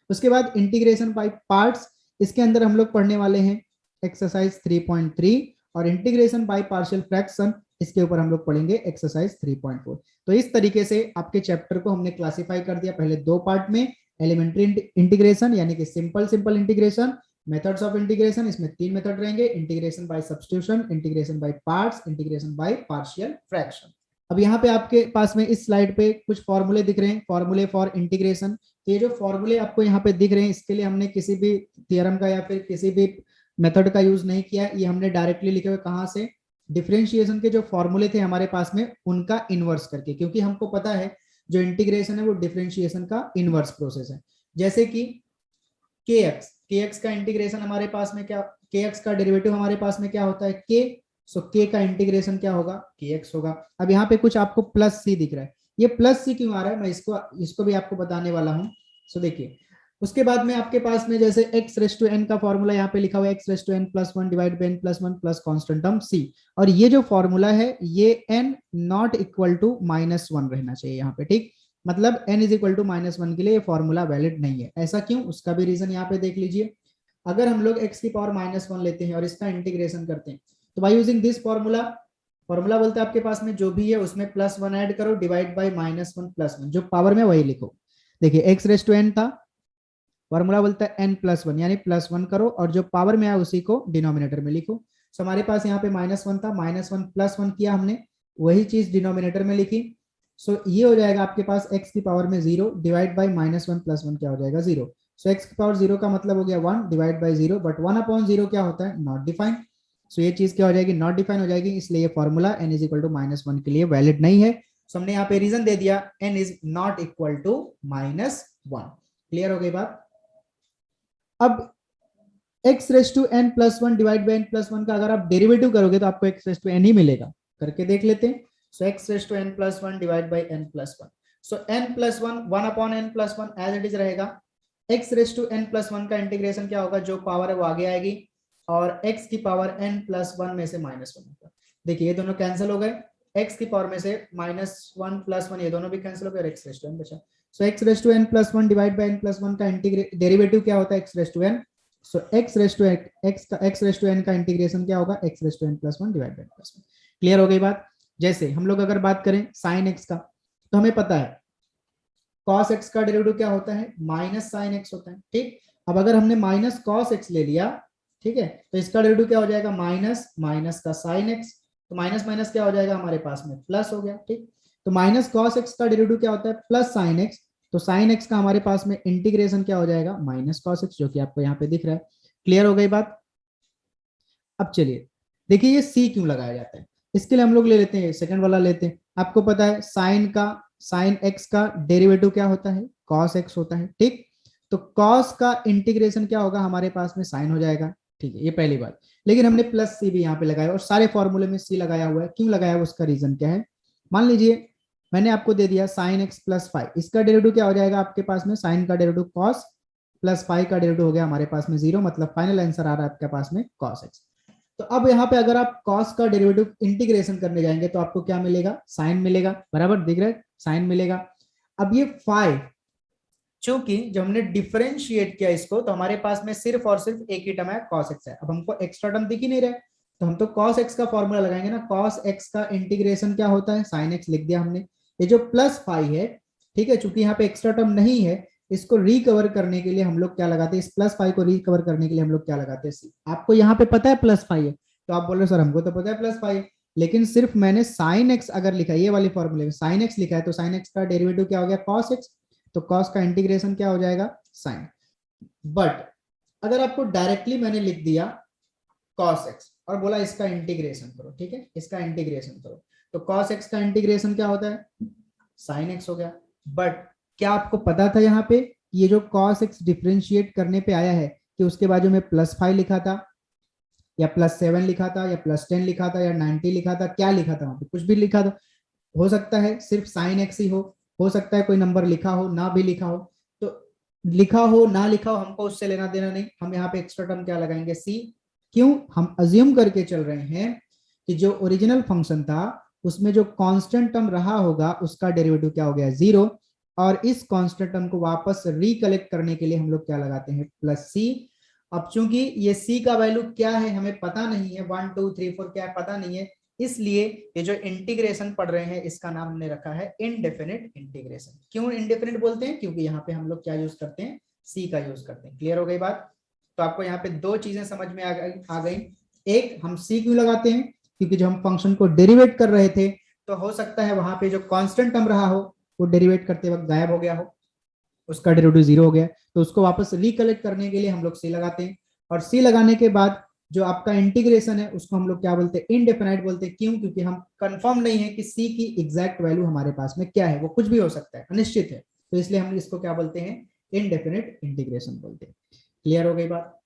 उसके बाद इंटीग्रेशन बाय पार्ट्स, इसके अंदर हम लोग पढ़ने वाले हैं एक्सरसाइज 3.3, और इंटीग्रेशन बाय पार्शियल फ्रैक्शन इसके ऊपर हम लोग पढ़ेंगे एक्सरसाइज 3.4। तो इस तरीके से आपके चैप्टर को हमने क्लासिफाई कर दिया पहले दो पार्ट में, एलिमेंट्री इंटीग्रेशन यानी कि simple simple integration, methods of integration, इसमें 3 मेथड रहेंगे, integration by substitution, integration by parts, integration by partial fraction. अब यहाँ पे आपके पास में इस स्लाइड पे कुछ फॉर्मूले दिख रहे हैं, फॉर्मूले फॉर इंटीग्रेशन। तो ये जो फॉर्मूले आपको यहाँ पे दिख रहे हैं, इसके लिए हमने किसी भी थ्योरम का या फिर किसी भी मेथड का यूज नहीं किया, ये हमने डायरेक्टली लिखे हुए कहाँ से, डिफरेंशिएशन के जो फॉर्मूले थे हमारे पास में उनका इनवर्स करके, क्योंकि हमको पता है जो इंटीग्रेशन है वो डिफरेंशिएशन का इनवर्स प्रोसेस है। जैसे कि kx का इंटीग्रेशन हमारे पास में क्या, kx का डेरिवेटिव हमारे पास में क्या होता है k, सो k का इंटीग्रेशन क्या होगा, kx होगा। अब यहाँ पे कुछ आपको प्लस सी दिख रहा है, ये प्लस सी क्यों आ रहा है मैं इसको भी आपको बताने वाला हूँ। सो देखिए, उसके बाद में आपके पास में जैसे x रेस टू n का फॉर्मूला यहाँ पे लिखा हुआ है, x raise to n plus one divide by n plus one plus constant term c, और ये जो फॉर्मूला है ये n नॉट इक्वल टू -1 रहना चाहिए यहाँ पे, ठीक। मतलब n इज इक्वल टू -1 के लिए ये फॉर्मूला वैलिड नहीं है। ऐसा क्यों, उसका भी रीजन यहाँ पे देख लीजिए। अगर हम लोग x की पावर -1 लेते हैं और इसका इंटीग्रेशन करते हैं, तो bye using this formula, formula बोलते हैं आपके पास में जो भी है उसमें +1 ऐड करो, डिवाइड बाई -1 प्लस 1, जो पावर में वही लिखो। देखिए x रेस टू n था, फॉर्मूला बोलता है n+1 यानी +1 करो, और जो पावर में आया उसी को डिनोमिनेटर में लिखो। सो हमारे पास यहाँ पे -1 था, -1 +1 किया हमने, वही चीज डिनोमिनेटर में लिखी। सो ये हो जाएगा आपके पास x की पावर में 0 डिवाइड बाई -1 प्लस 1 क्या हो जाएगा 0। सो x की पावर 0 का मतलब हो गया 1 डिवाइड बाई 0, बट 1/0 क्या होता है, नॉट डिफाइंड। सो ये चीज क्या हो जाएगी, नॉट डिफाइन हो जाएगी, इसलिए ये formula n is equal to -1 के लिए वैलिड नहीं है। सो हमने यहाँ पे रीजन दे दिया, n is not equal to -1। Clear हो गई बात। अब x raise to n plus 1 divide by n plus 1 का अगर आप डेरिवेटिव करोगे तो आपको x रेस टू n ही मिलेगा, करके देख लेते हैं। So x raise to n plus 1 divide by n plus 1, so n plus 1 1/n plus 1 as it is रहेगा। x raise to n plus 1 का इंटीग्रेशन क्या होगा, जो पावर है वो आगे आएगी, और x की पावर n प्लस 1 में से -1 होगा। देखिए ये दोनों कैंसिल हो गए, x की पावर में से -1 प्लस 1 ये दोनों भी कैंसिल हो गए, और x रेस टू n बचा। So x raise to n plus 1 divide by n plus 1 का डेरिवेटिव क्या होता है, x raise to n। So x raise to n का इंटीग्रेशन क्या होगा, x raise to n plus 1 divide by n plus 1। Clear हो गई बात। जैसे हम लोग अगर बात करें sin x का, तो हमें पता है cos x का डेरिवेटिव क्या होता है, -sin x होता है, ठीक। अब अगर हमने -cos x ले लिया, ठीक है, तो इसका डेरिवेटिव क्या हो जाएगा, माइनस का sin x, तो माइनस माइनस क्या हो जाएगा हमारे पास में प्लस हो गया, ठीक। तो -cos x का डेरिवेटिव क्या होता है, +sin x, तो sin x का हमारे पास में इंटीग्रेशन क्या हो जाएगा, -cos x, जो कि आपको यहाँ पे दिख रहा है। क्लियर हो गई बात। अब चलिए देखिए ये c क्यों लगाया जाता है, इसके लिए हम लोग ले लेते हैं सेकंड वाला लेते हैं। आपको पता है sin x का डेरिवेटिव क्या होता है, cos x होता है, ठीक। तो cos का इंटीग्रेशन क्या होगा हमारे पास में sin हो जाएगा, ठीक है, ये पहली बात। लेकिन हमने प्लस सी भी यहाँ पे लगाया और सारे फॉर्मूले में सी लगाया हुआ है, क्यों लगाया हुआ उसका रीजन क्या है। मान लीजिए मैंने आपको दे दिया sin x प्लस 5, इसका डेरिवेटिव क्या हो जाएगा आपके पास में, sin का डेरिवेटिव cos प्लस 5 का डेरिवेटिव हो गया हमारे पास में 0, मतलब फाइनल आंसर आ रहा है आपके पास में cos x। तो अब यहाँ पे अगर आप cos का डेरिवेटिव इंटीग्रेशन करने जाएंगे तो आपको क्या मिलेगा, sin मिलेगा, बराबर दिख रहा है, sin मिलेगा। अब ये 5, चूंकि जब हमने डिफरेंशिएट किया इसको तो हमारे पास में सिर्फ और सिर्फ एक ही टर्म है cos x है, अब हमको एक्स्ट्रा टर्म दिख ही नहीं रहा है, तो हम तो cos x का फॉर्मूला लगाएंगे ना, cos x का इंटीग्रेशन क्या होता है, sin x लिख दिया हमने। ये जो +5 है, ठीक है, चूंकि यहाँ पे एक्स्ट्रा टर्म नहीं है, इसको रिकवर करने के लिए हम लोग क्या लगाते हैं, इस +5 को रिकवर करने के लिए हम लोग क्या लगाते हैं, सी। आपको यहाँ पे पता है +5 है, तो आप बोल रहे हो सर हमको तो पता है +5 है, लेकिन सिर्फ मैंने sin x अगर लिखा है, ये वाले फॉर्मूले में sin x लिखा है, तो sin x का डेरिवेटिव क्या हो गया, cos x, तो cos का इंटीग्रेशन क्या हो जाएगा, sin। बट अगर आपको डायरेक्टली मैंने लिख दिया cos x और बोला इसका इंटीग्रेशन करो, ठीक है, इसका इंटीग्रेशन करो, तो cos x का इंटीग्रेशन क्या होता है, sin x हो गया। बट क्या आपको पता था यहाँ पे ये जो cos x डिफरेंशिएट करने पे आया है कि उसके बाजू में +5 लिखा था या +7 लिखा था या +10 लिखा था या 90 लिखा था, क्या लिखा था वहां पे, कुछ भी लिखा था, हो सकता है सिर्फ sin x ही हो सकता है कोई नंबर लिखा हो ना भी लिखा हो, तो लिखा हो ना लिखा हो हमको उससे लेना देना नहीं, हम यहाँ पे एक्स्ट्रा टर्म क्या लगाएंगे, सी। क्यों, हम अज्यूम करके चल रहे हैं कि जो ओरिजिनल फंक्शन था उसमें जो कांस्टेंट टर्म रहा होगा उसका डेरिवेटिव क्या हो गया 0, और इस कांस्टेंट टर्म को वापस रिकलेक्ट करने के लिए हम लोग क्या लगाते हैं, +c। अब चूंकि ये c का वैल्यू क्या है हमें पता नहीं है, 1 2 3 4 क्या है पता नहीं है, इसलिए ये जो इंटीग्रेशन पढ़ रहे हैं इसका नाम हमने रखा है इनडेफिनिट इंटीग्रेशन। क्यों इनडेफिनिट बोलते हैं, क्योंकि यहाँ पे हम लोग क्या यूज करते हैं, सी का यूज करते हैं। क्लियर हो गई बात। तो आपको यहाँ पे दो चीजें समझ में आ गई। एक, हम सी क्यों लगाते हैं, क्योंकि जब हम फंक्शन को डेरिवेट कर रहे थे तो हो सकता है वहां पे जो कांस्टेंट टर्म रहा हो वो डेरिवेट करते वक्त गायब हो गया हो, उसका डेरिवेटिव 0 हो गया, तो उसको वापस रिकलेक्ट करने के लिए हम लोग सी लगाते हैं। और सी लगाने के बाद जो आपका इंटीग्रेशन है उसको हम लोग क्या बोलते हैं, इनडेफिनाइट बोलते हैं। क्यों, क्योंकि हम कंफर्म नहीं है कि सी की एग्जैक्ट वैल्यू हमारे पास में क्या है, वो कुछ भी हो सकता है, अनिश्चित है, तो इसलिए हम इसको क्या बोलते हैं, इनडेफिनिट इंटीग्रेशन बोलते हैं। क्लियर हो गई बात।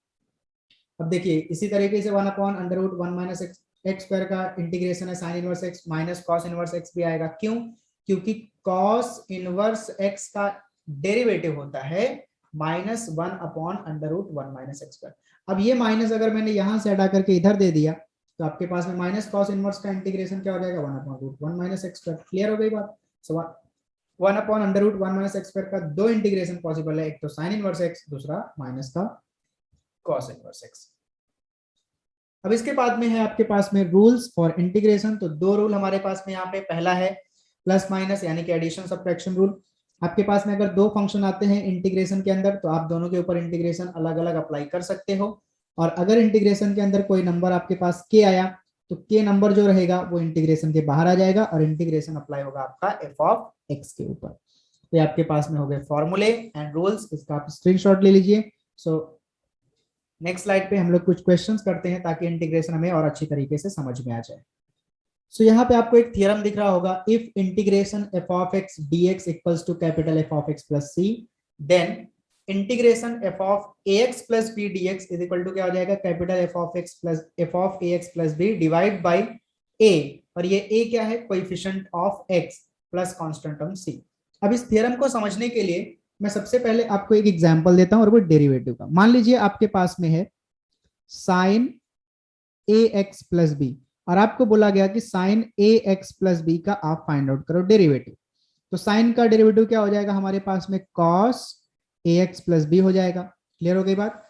अब देखिए इसी तरीके से 1/√1 - x स्क्वायर का इंटीग्रेशन है sine inverse x minus cos inverse x भी आएगा। क्यों? क्योंकि कॉस इनवर्स x का डेरिवेटिव होता है -1/√1 - x स्क्वायर। अब ये माइनस अगर मैंने यहां से हटा करके इधर दे दिया तो आपके पास में माइनस कॉस इनवर्स का इंटीग्रेशन क्या हो जाएगा 1/√1 - x स्क्वायर। क्लियर हो गई बात। सो 1/√1 - x स्क्वायर का दो इंटीग्रेशन पॉसिबल है, एक तो साइन इनवर्स x, दूसरा माइनस का कॉस इनवर्स x। अब इसके बाद में है आपके पास में रूल्स फॉर इंटीग्रेशन। तो दो रूल हमारे पास में यहाँ पे, पहला है प्लस माइनस यानी कि एडिशन सब्ट्रैक्शन रूल। आपके पास में अगर दो फंक्शन आते हैं इंटीग्रेशन के अंदर तो आप दोनों के ऊपर इंटीग्रेशन अलग अलग अप्लाई कर सकते हो। और अगर इंटीग्रेशन के अंदर कोई नंबर आपके पास के आया तो के नंबर जो रहेगा वो इंटीग्रेशन के बाहर आ जाएगा और इंटीग्रेशन अप्लाई होगा आपका एफ ऑफ एक्स के ऊपर। तो आपके पास में हो गए फॉर्मूले एंड रूल्स, इसका आप स्क्रीनशॉट ले लीजिए। सो नेक्स्ट स्लाइड पे हम लोग कुछ क्वेश्चंस करते हैं ताकि इंटीग्रेशन हमें और अच्छी तरीके से समझ में आ जाए। सो यहाँ पे आपको एक थ्योरम दिख रहा होगा, if integration f of x dx equals to capital F of x plus c, then integration f of ax plus b dx is equal to क्या हो जाएगा capital F of x plus f of ax plus b divide by a, और ये a क्या है coefficient of x plus constant term c। अब इस theorem को समझने के लिए मैं सबसे पहले आपको एक एग्जांपल देता हूं और वो डेरिवेटिव का। मान लीजिए आपके पास में है sine a x plus B और आपको बोला गया कि sign a x plus b का आप फाइंड आउट करो डेरिवेटिव। तो साइन का डेरिवेटिव क्या हो जाएगा हमारे पास में cos a x plus b हो जाएगा। क्लियर हो गई बात।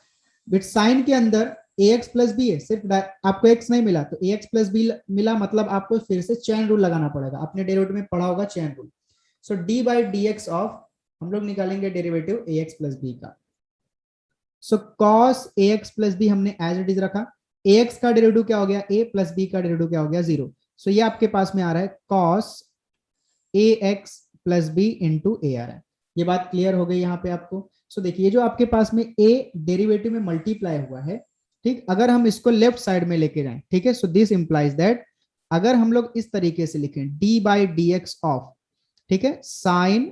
बट साइन के अंदर ए एक्स प्लस बी है, सिर्फ आपको एक्स नहीं मिला तो ए एक्स प्लस बी मिला, मतलब आपको फिर से चेन रूल लगाना पड़ेगा। आपने डेरिवेटिव में पढ़ा होगा chain rule. So D by d x of, हम लोग निकालेंगे डेरिवेटिव ए एक्स प्लस बी का। So cos a x plus B हमने एज इट इज रखा। ए एक्स का डेरिवेटिव क्या हो गया ए प्लस बी का डेरिवेटिव क्या हो गया 0। सो ये आपके पास में आ रहा है cos a x plus B into ए आ रहा है। ये बात क्लियर हो गई यहाँ पे आपको। सो देखिए जो आपके पास में ए डेरिवेटिव में मल्टीप्लाई हुआ है, ठीक, अगर हम इसको लेफ्ट साइड में लेके जाएं, ठीक है, सो दिस इंप्लाइज दैट अगर हम लोग इस तरीके से लिखें d by d x of, ठीक है, sine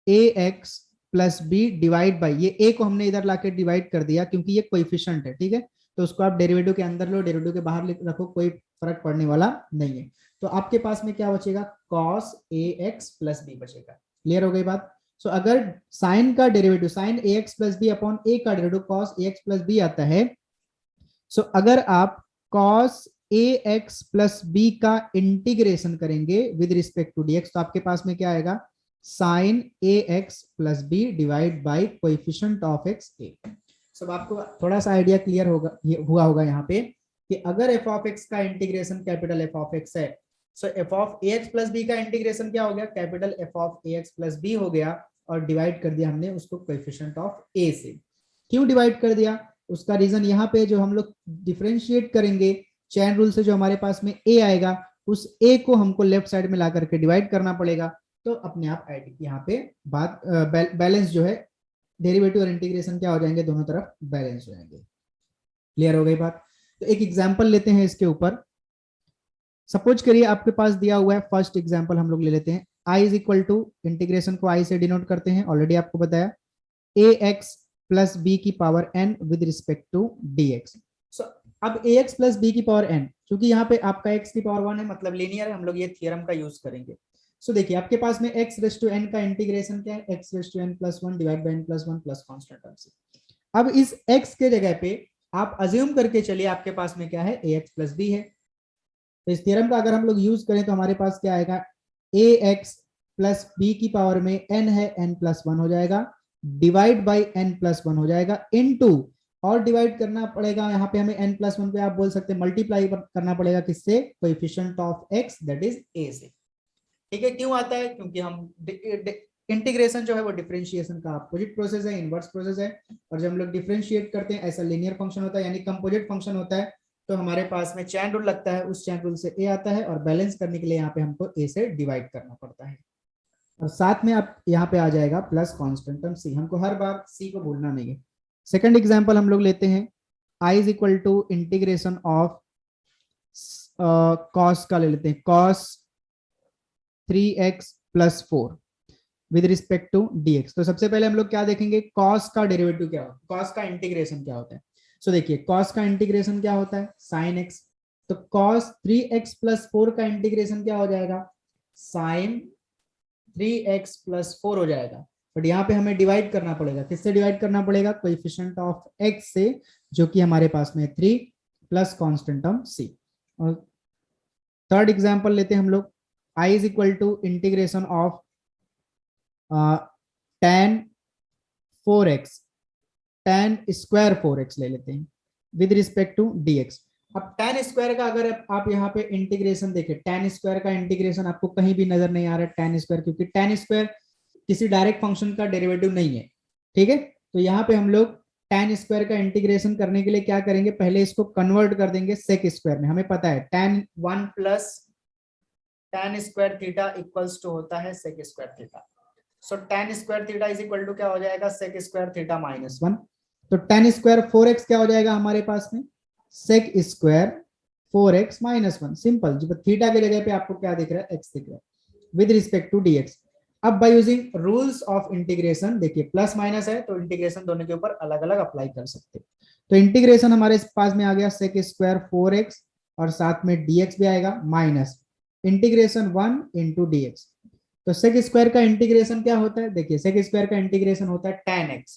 a x plus b divide by, ये ए को हमने इधर लाके डिवाइड कर दिया क्योंकि ये कोएफिशिएंट है, ठीक है, तो उसको आप डेरिवेटिव के अंदर लो, डेरिवेटिव के बाहर रखो, कोई फर्क पड़ने वाला नहीं है। तो आपके पास में क्या बचेगा cos a x plus b बचेगा। क्लियर हो गई बात। सो अगर साइन का derivative sine a x plus b upon a का derivative cos a x plus b आता है, सो अगर आप cos a x plus b का इंटीग्रेशन करेंगे with respect to d x तो आपके पास में क्या आएगा sine a x plus b divide by coefficient of x a. सब आपको थोड़ा सा आइडिया क्लियर हुआ होगा यहाँ पे कि अगर एफ ऑफ एक्स का integration capital F of x है, so f of a x plus b का इंटीग्रेशन क्या हो गया capital F of a x plus b हो गया और डिवाइड कर दिया हमने उसको कोएफिशिएंट ऑफ ए से। क्यों डिवाइड कर दिया उसका रीजन यहाँ पे जो हम लोग डिफरेंशिएट करेंगे चेन रूल से जो हमारे पास में ए आएगा उस ए को हमको लेफ्ट साइड में ला करके डिवाइड करना पड़ेगा। तो अपने आप यहाँ पे बात बैलेंस जो है डेरिवेटिव और इंटीग्रेशन क्या हो जाएंगे दोनों तरफ बैलेंस हो जाएंगे। क्लियर हो गई बात। तो एक एग्जांपल लेते हैं इसके ऊपर। सपोज करिए आपके पास दिया हुआ है, फर्स्ट एग्जांपल हम लोग ले लेते हैं, i is equal to integration को i से डिनोट करते हैं, ऑलरेडी आपको बताया ए एक्स प्लस बी की power n with respect to d x. अब ए एक्स प्लस बी की पावर n, क्योंकि यहाँ पे आपका x की पावर 1 है मतलब लीनियर है, हम लोग ये थ्योरम का यूज करेंगे। सो देखिए आपके पास में x रेस टू n का इंटीग्रेशन क्या है x raise to n plus 1 divide by n plus 1 plus constant term से। अब इस x के जगह पे आप अज्यूम करके चलिए आपके पास में क्या है ax प्लस बी है। तो इस थ्योरम का अगर हम लोग यूज करें तो हमारे पास क्या आएगा ax प्लस बी की पावर में n है n प्लस 1 हो जाएगा डिवाइड बाई n प्लस 1 हो जाएगा इनटू, और डिवाइड करना पड़ेगा यहाँ पे हमें n प्लस 1 पे आप बोल सकते हैं मल्टीप्लाई करना पड़ेगा किससे coefficient of x that is a से। ठीक है, क्यों आता है क्योंकि हम इंटीग्रेशन जो है वो डिफरेंशिएशन का अपोजिट प्रोसेस है, इनवर्स प्रोसेस है, और जब हम लोग डिफरेंशिएट करते हैं ऐसा लीनियर फंक्शन होता है यानी कंपोजिट फंक्शन होता है, तो हमारे पास में चैन रूल लगता है, उस चैन रूल से a आता है और बैलेंस करने के लिए यहाँ पे हमको a से डिवाइड करना पड़ता है और साथ में आप यहाँ पे आ जाएगा प्लस कांस्टेंट टर्म c, हमको हर बार c को भूलना नहीं है। सेकंड एग्जांपल हम लोग लेते हैं i is equal to integration of cos का ले लेते हैं cos 3x plus 4। With respect to dx। तो सबसे पहले हम लोग क्या देखेंगे, cos का डेरिवेटिव क्या होता है, cos का इंटीग्रेशन क्या होता है। सो देखिए cos का इंटीग्रेशन क्या होता है, sin x। तो cos 3x प्लस 4 का इंटीग्रेशन क्या हो जाएगा, sin 3x प्लस 4 हो जाएगा। बट यहाँ पे हमें डिवाइड करना पड़ेगा, किससे डिवाइड करना पड़ेगा, कोएफिशिएंट ऑफ x से, जो कि हमारे पास में 3 प्लस कांस्टेंट टर्म c। और थर्ड एग्जांपल लेते हैं हम लोग, i is equal to integration of tan 4x, tan square 4x ले लेते हैं विद रिस्पेक्ट टू dx। अब tan स्क्वायर का अगर आप यहाँ पे इंटीग्रेशन देखें, tan स्क्वायर का इंटीग्रेशन आपको कहीं भी नजर नहीं आ रहा है tan स्क्वायर, क्योंकि tan स्क्वायर किसी डायरेक्ट फंक्शन का डेरिवेटिव नहीं है, ठीक है। तो यहाँ पे हम लोग tan स्क्वायर का इंटीग्रेशन करने के लिए क्या करेंगे, पहले इसको कन्वर्ट कर देंगे sec स्क्वायर में। हमें पता है tan 1 plus tan square theta equals to होता है sec square theta. So tan square theta is equal to क्या हो जाएगा, sec स्क्वायर थीटा माइनस 1। तो tan स्क्वायर 4x क्या हो जाएगा हमारे पास में, sec square 4x minus 1। Simple, जब थीटा के जगह पे आपको क्या दिख रहा है, x दिख रहा है विद रिस्पेक्ट टू dx। अब by using rules of integration, देखिए प्लस माइनस है तो इंटीग्रेशन दोनों के ऊपर अलग अलग अप्लाई कर सकते हैं। तो इंटीग्रेशन हमारे पास में आ गया sec स्क्वायर 4x और साथ में dx भी आएगा माइनस इंटीग्रेशन 1 इंटू dx। तो sec स्क्वायर का इंटीग्रेशन क्या होता है, देखिए sec स्क्वायर का इंटीग्रेशन होता है tan x।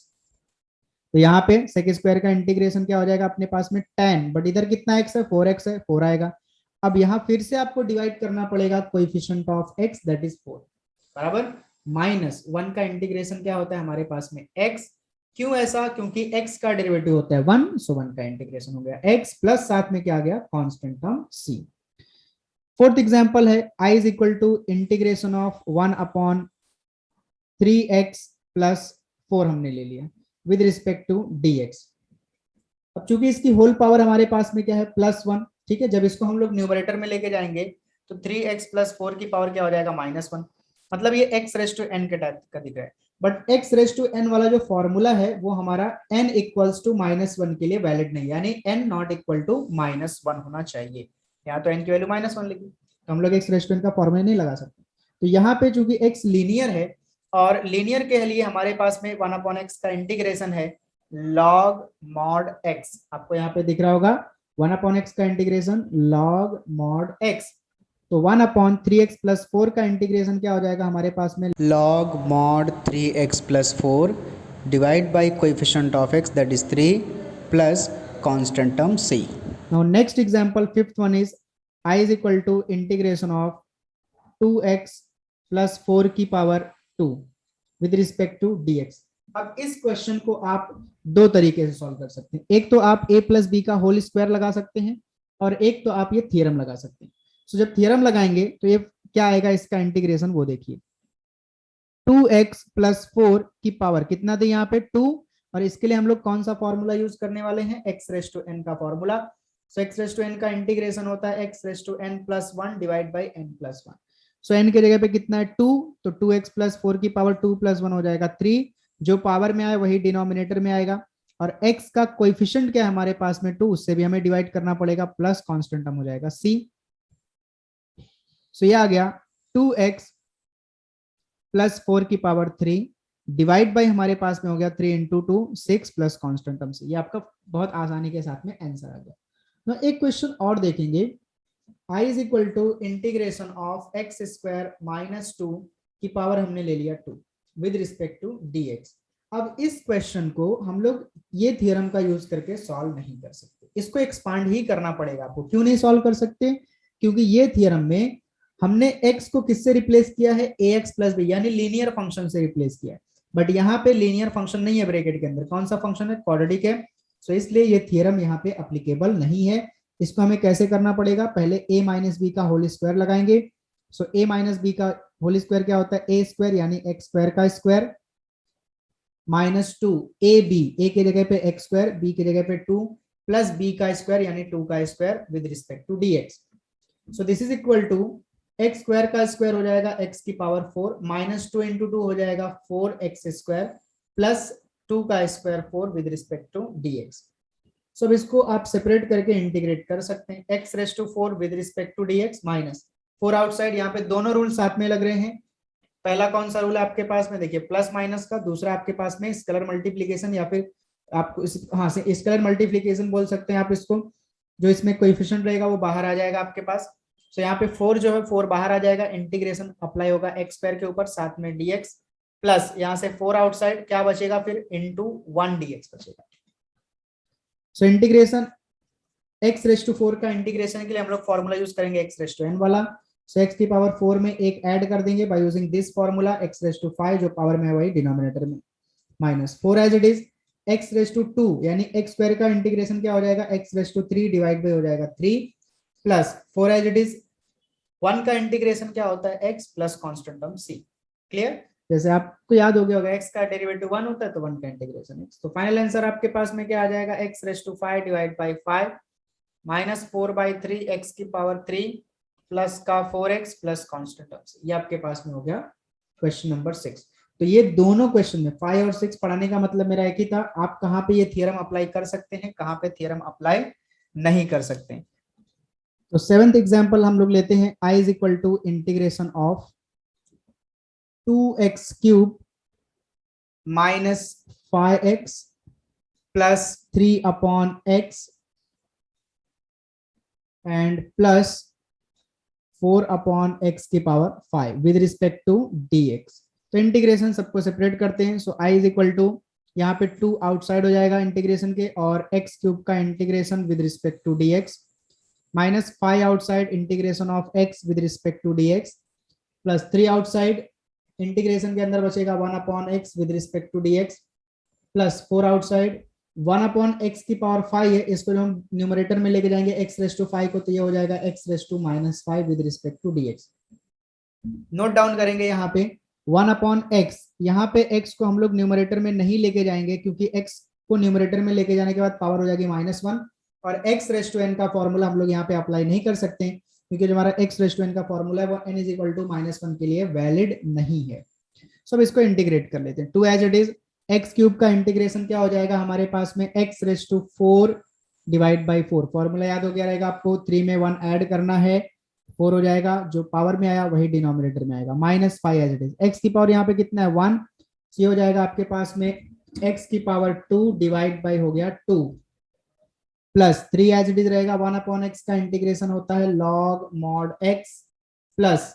तो यहाँ पे sec स्क्वायर का इंटीग्रेशन क्या हो जाएगा अपने पास में tan, बट इधर कितना x है, 4x है, 4 आएगा। अब यहाँ फिर से आपको डिवाइड करना पड़ेगा coefficient of x that is 4 बराबर माइनस 1 का इंटीग्रेशन क्या होता है हमारे पास में x। क्यों ऐसा, क्योंकि x का डेरिवेटिव होता है 1, सो 1 का इंटीग्रेशन हो गया x प्लस साथ में क्या आ गया, constant term c। Fourth example है i is equal to integration of 1 upon 3x plus 4 हमने ले लिया विद रिस्पेक्ट टू dx। अब चूंकि इसकी होल पावर हमारे पास में क्या है, प्लस 1, ठीक है। जब इसको हम लोग न्यूमरेटर में लेके जाएंगे तो 3x प्लस 4 की पावर क्या हो जाएगा, माइनस 1। मतलब ये x रेस टू n के टाइप का दिख रहा है, but x raise to n वाला जो फॉर्मूला है वो हमारा n इक्वल्स टू -1 के लिए वैलिड नहीं है, यानी n नॉट इक्वल टू -1 होना चाहिए। यहाँ तो n की वैल्यू -1 लिखी, तो हम लोग x रेस टू n का फॉर्मूला नहीं लगा सकते। तो यहाँ पे चूंकि x लीनियर है और लीनियर के लिए हमारे पास में 1 अपॉन x का इंटीग्रेशन है log mod x। आपको यहाँ पे दिख रहा होगा 1 अपॉन x का इंटीग्रेशन log mod x। तो 1 अपॉन 3x प्लस 4 का इंटीग्रेशन क्या हो जाएगा हमारे पास में, log mod 3x plus 4 divide by coefficient of x that is 3 plus constant term c। Now next example, fifth one is i is equal to integration of 2x plus 4 की power 2 with respect to dx। अब इस question को आप दो तरीके से solve कर सकते हैं, एक तो आप a प्लस बी का होल स्क्वायर लगा सकते हैं और एक तो आप ये थ्योरम लगा सकते हैं। सो जब थ्योरम लगाएंगे तो ये क्या आएगा, इसका इंटीग्रेशन वो देखिए 2x प्लस 4 की पावर कितना थे यहाँ पे 2, और इसके लिए हम लोग कौन सा फॉर्मूला यूज करने वाले हैं, x रेस टू n का formula. So x raise to n का इंटीग्रेशन होता है x raise to n plus 1 divide by n plus 1। So n के जगह पे कितना है 2, तो 2x प्लस 4 की पावर 2 प्लस 1 हो जाएगा 3, जो पावर में आए वही डिनोमिनेटर में आएगा। और x का कोएफिशिएंट क्या है हमारे पास में 2, उससे भी हमें डिवाइड करना पड़ेगा, प्लस कांस्टेंट टर्म हो जाएगा c। सो ये आ गया 2x प्लस 4 की पावर 3 डिवाइड बाई हमारे पास में हो गया 3 into 2 6 plus constant term c। ये आपका बहुत आसानी के साथ में आंसर आ गया। तो एक क्वेश्चन और देखेंगे, i is equal to integration of x square minus 2 की पावर हमने ले लिया 2 विद रिस्पेक्ट टू dx। अब इस क्वेश्चन को हम लोग ये थ्योरम का यूज करके सॉल्व नहीं कर सकते, इसको एक्सपांड ही करना पड़ेगा आपको। क्यों नहीं सॉल्व कर सकते, क्योंकि ये थ्योरम में हमने x को किससे रिप्लेस किया है, ax प्लस b, यानी लीनियर फंक्शन से रिप्लेस किया है। बट यहाँ पे लीनियर फंक्शन नहीं है ब्रैकेट के अंदर, कौन सा फंक्शन है, क्वाड्रेटिक है। सो इसलिए ये थ्योरम यहाँ पे एप्लीकेबल नहीं है। इसको हमें कैसे करना पड़ेगा, पहले a माइनस बी का होल स्क्वायर लगाएंगे। सो a माइनस बी का होल स्क्वायर क्या होता है, a स्क्वायर यानी x स्क्वायर का स्क्वायर माइनस 2 a के जगह पे x स्क्वायर, b के जगह पे 2 प्लस b का स्क्वायर यानी 2 का square with respect to dx। So this is equal to x square का स्क्वायर हो जाएगा x की पावर 4 माइनस 2 इंटू 2 हो जाएगा 4x स्क्वायर प्लस 2 का square 4 with respect to dx। सब इसको आप सेपरेट करके इंटीग्रेट कर सकते हैं, x raise to 4 with respect to dx minus 4 outside, यहाँ पे दोनों रूल साथ में लग रहे हैं पहला कौन सा रूल है आपके पास में, देखिए प्लस माइनस का, दूसरा आपके पास में स्केलर मल्टीप्लीकेशन, या फिर आपको हाँ से स्केलर मल्टीप्लीकेशन बोल सकते हैं आप इसको। जो इसमें कोएफिशिएंट रहेगा वो बाहर आ जाएगा आपके पास। तो यहाँ पे 4 जो है 4 बाहर आ जाएगा, इंटीग्रेशन अप्लाई होगा एक्स स्क्वायर के ऊपर, साथ में dx प्लस यहाँ से 4 आउटसाइड, क्या बचेगा फिर इनटू 1 dx बचेगा। So integration x raise to 4 का इंटीग्रेशन के लिए हम लोग फॉर्मूला यूज करेंगे x रेस टू n वाला। सो x की पावर 4 में एक ऐड कर देंगे by using this formula, x raise to 5 जो पावर में है वही डिनोमिनेटर में, minus 4 as it is x raise to 2, यानी x स्क्वायर का इंटीग्रेशन क्या हो जाएगा, x raise to 3 divide by हो जाएगा 3 प्लस 4 एज इट इज 1 का इंटीग्रेशन क्या होता है x plus constant term c। Clear, जैसे आपको याद हो गया होगा x का डेरिवेटिव 1 होता है तो 1 का इंटीग्रेशन x। तो फाइनल आंसर आपके पास में क्या आ जाएगा, x raise to 5 divide by 5 minus 4/3 x की पावर 3 प्लस का 4x प्लस कांस्टेंट टर्म्स। ये आपके पास में हो गया क्वेश्चन नंबर 6। तो ये दोनों क्वेश्चन में 5 और 6 पढ़ाने का मतलब मेरा एक ही था, आप कहां पे ये थ्योरम अप्लाई कर सकते हैं, कहां पे थ्योरम अप्लाई नहीं कर सकते। तो 7th एग्जांपल हम लोग लेते हैं, i is equal to integration of 2x cube minus 5x plus 3 upon x and plus 4 upon x की power 5 with respect to dx। तो इंटीग्रेशन सबको सेपरेट करते हैं। So i is equal to, यहाँ पे 2 आउटसाइड हो जाएगा इंटीग्रेशन के, और x क्यूब का integration with respect to dx minus 5 outside integration of x with respect to dx plus 3 outside integration के अंदर बचेगा 1 upon x with respect to dx plus 4 outside 1 upon x की power 5 है, इसको जो हम न्यूमरेटर में लेके जाएंगे x रेस टू 5 को, तो ये हो जाएगा x raise to minus 5 with respect to dx। Note down करेंगे यहाँ पे 1 अपॉन x, यहाँ पे x को हम लोग न्यूमरेटर में नहीं लेके जाएंगे क्योंकि x को न्यूमरेटर में लेके जाने के बाद पावर हो जाएगी -1, और x रेस टू n का फॉर्मूला हम लोग यहाँ पे अप्लाई नहीं कर सकते क्योंकि जो हमारा x रेस टू n का फॉर्मूला है वो n इज इक्वल टू -1 के लिए वैलिड नहीं है। सब इसको इंटीग्रेट कर लेते हैं, 2 as it is x cube का इंटीग्रेशन क्या हो जाएगा हमारे पास में, x raise to 4 divide by 4, formula याद हो गया रहेगा आपको, 3 में 1 ऐड करना है, 4 हो जाएगा, जो पावर में आया वही डिनोमिनेटर में आएगा, minus 5 as it is, x की पावर यहाँ पे कितना है 1, ये हो जाएगा आपके पास में x की पावर 2 डिवाइड बाई हो गया 2 प्लस 3 एज इट इज रहेगा, 1 अपॉन x का इंटीग्रेशन होता है log mod x plus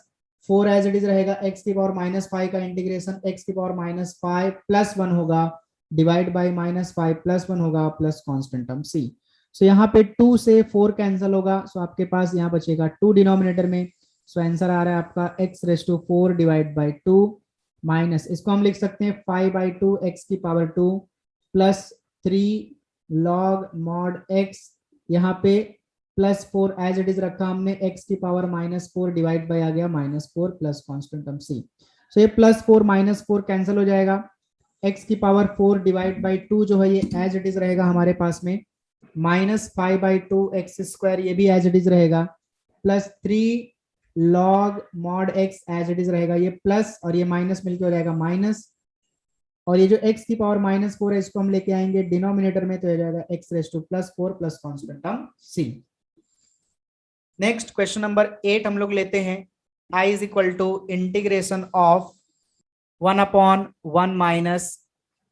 4 as it is रहेगा, x की पावर -5 का इंटीग्रेशन x की पावर -5 प्लस 1 होगा डिवाइड बाय -5 प्लस 1 होगा plus constant term c। So यहाँ पे 2 से 4 कैंसिल होगा, सो आपके पास यहाँ बचेगा 2 डिनोमिनेटर में। सो आंसर आ रहा है आपका x raise to 4 divide by 2 minus, इसको हम लिख सकते हैं 5/2 x की power 2 plus 3 log mod x, यहाँ पे प्लस 4 एज इट इज रखा हमने, x की पावर -4 डिवाइड बाय आ गया -4 प्लस कांस्टेंट टर्म c। सो ये +4 -4 कैंसिल हो जाएगा, x की पावर 4 डिवाइड बाय 2 जो है ये एज इट इज रहेगा हमारे पास में, -5/2 x स्क्वायर ये भी एज इट इज रहेगा, plus 3 log mod x as it is रहेगा, ये प्लस और ये माइनस मिलकर हो जाएगा माइनस, और ये जो x की पावर -4 है इसको हम लेके आएंगे डिनोमिनेटर में, तो हो जाएगा x raise to +4 plus constant term c। Next question number 8 हम लोग लेते हैं, i is equal to integration of 1 upon 1 minus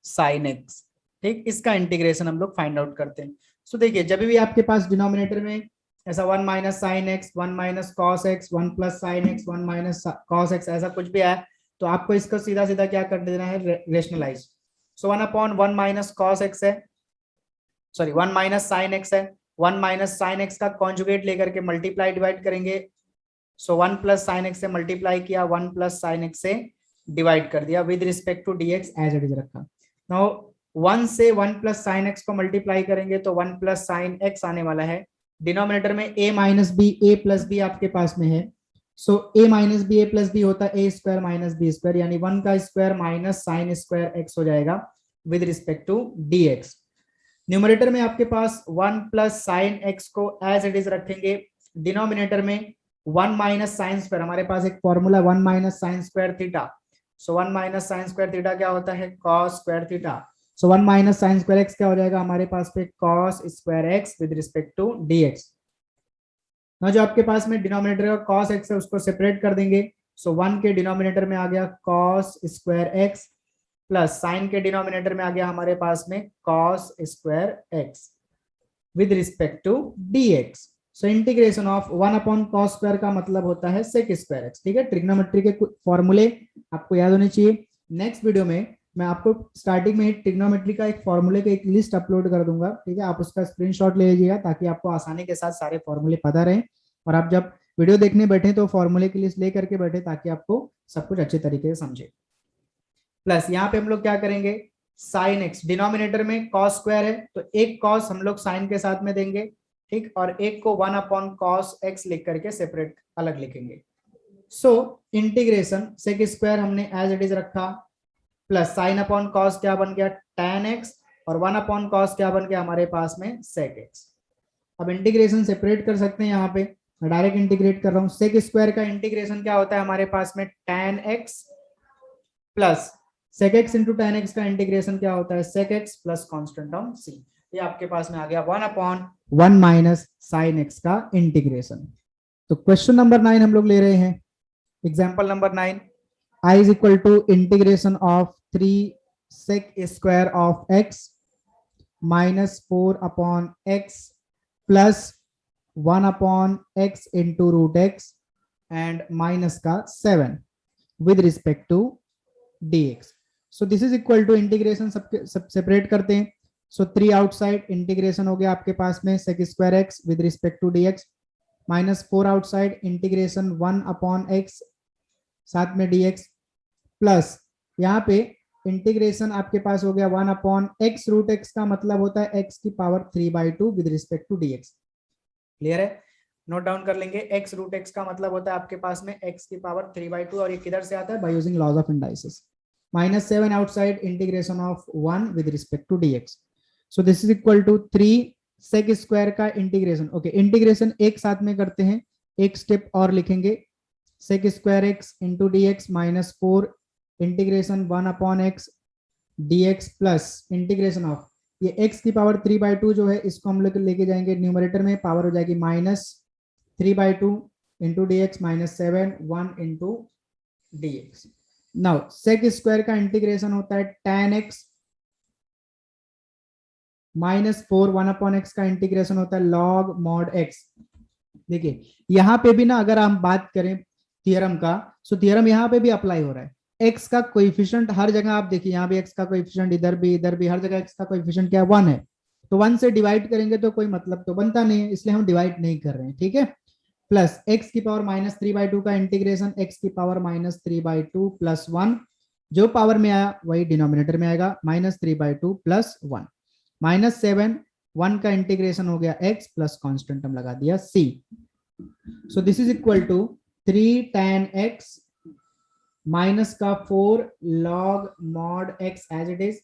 sine x। ठीक, इसका इंटीग्रेशन हम लोग फाइंड आउट करते हैं। सो देखिए जब भी आपके पास डिनोमिनेटर में ऐसा 1 minus sine x, 1 minus cos x, 1 plus sine x, 1 minus cos x, ऐसा कुछ भी आया तो आपको इसको सीधा सीधा क्या कर देना है, rationalise. So 1 upon 1 minus cos x है, सॉरी 1 माइनस साइन एक्स है, 1 माइनस साइन एक्स का कॉन्जुगेट लेकर के मल्टीप्लाई डिवाइड करेंगे। सो 1 प्लस साइन एक्स से मल्टीप्लाई किया, 1 प्लस साइन एक्स से डिवाइड कर दिया with respect to dx as it is रखा। नाउ 1 से 1 प्लस साइन एक्स को मल्टीप्लाई करेंगे तो 1 प्लस साइन एक्स आने वाला है, डिनोमिनेटर में a minus b, a plus b आपके पास में है, so a minus b a plus b होता है a square minus b square, यानी 1 का square minus sine square x हो जाएगा with respect to dx। Numerator में आपके पास 1 प्लस साइन एक्स को एज इट इज रखेंगे, डिनोमिनेटर में 1 माइनस साइन स्क्वायर, हमारे पास एक formula 1 minus sine square theta, so 1 minus sine square theta क्या होता है, cos square theta. So 1 minus sine square x क्या हो जाएगा हमारे पास पे, cos square x with respect to dx। ना जो आपके पास में डिनोमिनेटर का कॉस एक्स है उसको सेपरेट कर देंगे, सो 1 के डिनोमिनेटर में आ गया cos square x plus sine के डिनोमिनेटर में आ गया हमारे पास में cos square x with respect to dx। So integration of 1 upon cos square का मतलब होता है सेक स्क्वायर एक्स। ठीक है, ट्रिग्नोमेट्री के फॉर्मूले आपको याद होने चाहिए। नेक्स्ट वीडियो में मैं आपको स्टार्टिंग में ट्रिग्नोमेट्री का एक फॉर्मूले का एक लिस्ट अपलोड कर दूंगा। ठीक है, आप उसका स्क्रीनशॉट ले लीजिएगा ताकि आपको आसानी के साथ सारे फॉर्मूले पता रहे और आप जब वीडियो देखने बैठे तो फॉर्मूले की लिस्ट ले करके बैठे ताकि आपको सब कुछ अच्छे तरीके से समझे। प्लस यहाँ पे हम लोग क्या करेंगे, साइन एक्स डिनोमिनेटर में कॉस स्क्वायर है तो एक कॉस हम लोग साइन के साथ में देंगे, ठीक, और एक को 1 अपॉन कॉस एक्स लिख करके सेपरेट अलग लिखेंगे। सो इंटीग्रेशन सेक स्क्वायर हमने एज इट इज रखा प्लस साइन अपॉन कॉस क्या बन गया tan एक्स और 1 अपॉन कॉस क्या बन गया हमारे पास में सेक एक्स। अब इंटीग्रेशन सेपरेट कर सकते हैं, यहाँ पे मैं डायरेक्ट इंटीग्रेट कर रहा हूँ। सेक स्क्वायर का इंटीग्रेशन क्या होता है हमारे पास में tan x plus sec x into tan x का इंटीग्रेशन क्या होता है sec x plus constant term c। ये आपके पास में आ गया 1 अपॉन 1 माइनस साइन x का इंटीग्रेशन। तो क्वेश्चन नंबर 9 हम लोग ले रहे हैं, example number 9, i is equal to integration of 3 sec square of x minus 4 upon x plus 1 upon x into root x and minus का 7 with respect to dx। So this is equal to integration सब separate करते हैं। सो 3 outside integration हो गया आपके पास में sec square x with respect to dx minus 4 outside integration 1 upon x साथ में dx प्लस यहाँ पे इंटीग्रेशन आपके पास हो गया 1 अपॉन x रूट x का मतलब होता है x की power 3/2 with respect to dx। Clear है, नोट डाउन कर लेंगे। x रूट x का मतलब होता है आपके पास में x की पावर 3/2 और ये किधर से आता है by using laws of indices. Minus 7 outside integration of 1 with respect to dx। So this is equal to 3 sec square का इंटीग्रेशन। ओके, इंटीग्रेशन एक साथ में करते हैं, एक स्टेप और लिखेंगे, sec square x into dx minus 4 integration 1 upon x dx plus integration of ये x की पावर 3/2 जो है इसको हम लोग लेके जाएंगे न्यूमरेटर में, पावर हो जाएगी minus 3/2 into dx minus 7 1 into dx। Now sec square का इंटीग्रेशन होता है tan x minus 4 1 upon x का इंटीग्रेशन होता है log mod x। देखिए यहां पे भी ना अगर हम बात करें थियरम का, सो थियरम यहाँ पे भी अप्लाई हो रहा है। x का कोएफिशिएंट हर जगह आप देखिए, यहाँ भी x का कोएफिशिएंट इधर भी हर जगह x का कोएफिशिएंट क्या है 1 है, तो 1 से डिवाइड करेंगे तो कोई मतलब तो बनता नहीं है, इसलिए हम डिवाइड नहीं कर रहे हैं। ठीक है, प्लस x की पावर माइनस 3/2 का इंटीग्रेशन x की पावर माइनस 3/2 प्लस 1, जो पावर में आया वही डिनोमिनेटर में आएगा, माइनस 3/2 प्लस 1 माइनस 7 1 का इंटीग्रेशन हो गया x प्लस कॉन्स्टेंट हम लगा दिया c। So this is equal to 3 tan x minus का 4 log mod x as it is,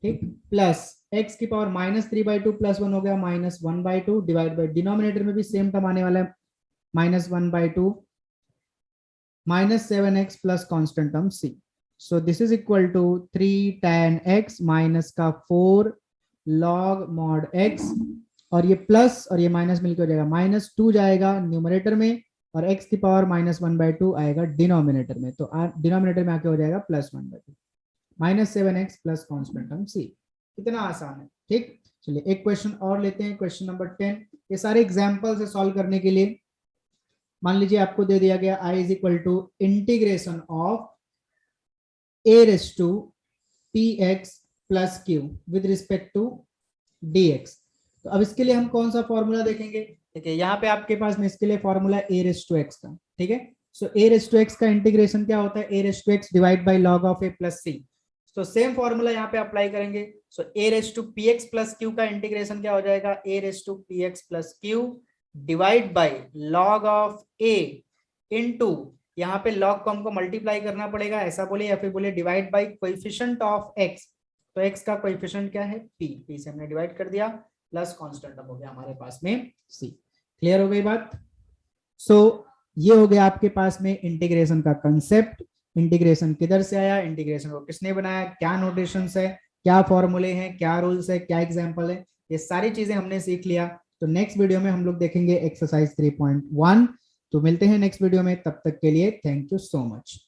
ठीक, प्लस x की पावर माइनस 3/2 प्लस 1 हो गया माइनस 1/2 डिवाइड बाई डिनोमिनेटर में भी सेम टर्म आने वाला है minus 1/2 minus 7x plus constant term c। So this is equal to 3 tan x minus का 4 log mod x और ये प्लस और ये माइनस मिलकर हो जाएगा माइनस 2 जाएगा न्यूमरेटर में और x की पावर माइनस 1/2 आएगा डिनोमिनेटर में, तो डिनोमिनेटर में आके हो जाएगा plus 1/2 minus 7x plus constant term c। कितना आसान है। ठीक, चलिए एक क्वेश्चन और लेते हैं, क्वेश्चन नंबर 10। ये सारे एग्जाम्पल से सॉल्व करने के लिए मान लीजिए आपको दे दिया गया i is equal to integration of a raise to px plus q with respect to dx। तो अब इसके लिए हम कौन सा फॉर्मूला देखेंगे, देखिए यहाँ पे आपके पास में इसके लिए formula a raise to x का। ठीक है, so a raise to x का इंटीग्रेशन क्या होता है a raise to x divide by log of a plus c। तो सेम फॉर्मूला यहाँ पे अप्लाई करेंगे। So a raise to px plus q का इंटीग्रेशन क्या हो जाएगा a raise to px plus q divide by log of a into यहाँ पे log को हमको मल्टीप्लाई करना पड़ेगा, ऐसा बोले या फिर बोले divide by coefficient of x। तो x का कोएफिशिएंट क्या है p से हमने डिवाइड कर दिया प्लस कांस्टेंट हो गया हमारे पास में c। क्लियर हो गई बात। सो ये हो गया आपके पास में इंटीग्रेशन का कंसेप्ट। इंटीग्रेशन किधर से आया, इंटीग्रेशन को किसने बनाया, क्या नोटेशंस है, क्या फॉर्मूले हैं, क्या रूल्स है, क्या एग्जांपल है, ये सारी चीजें हमने सीख लिया। तो नेक्स्ट वीडियो में हम लोग देखेंगे एक्सरसाइज 3.1 तो मिलते हैं नेक्स्ट वीडियो में, तब तक के लिए थैंक यू सो मच।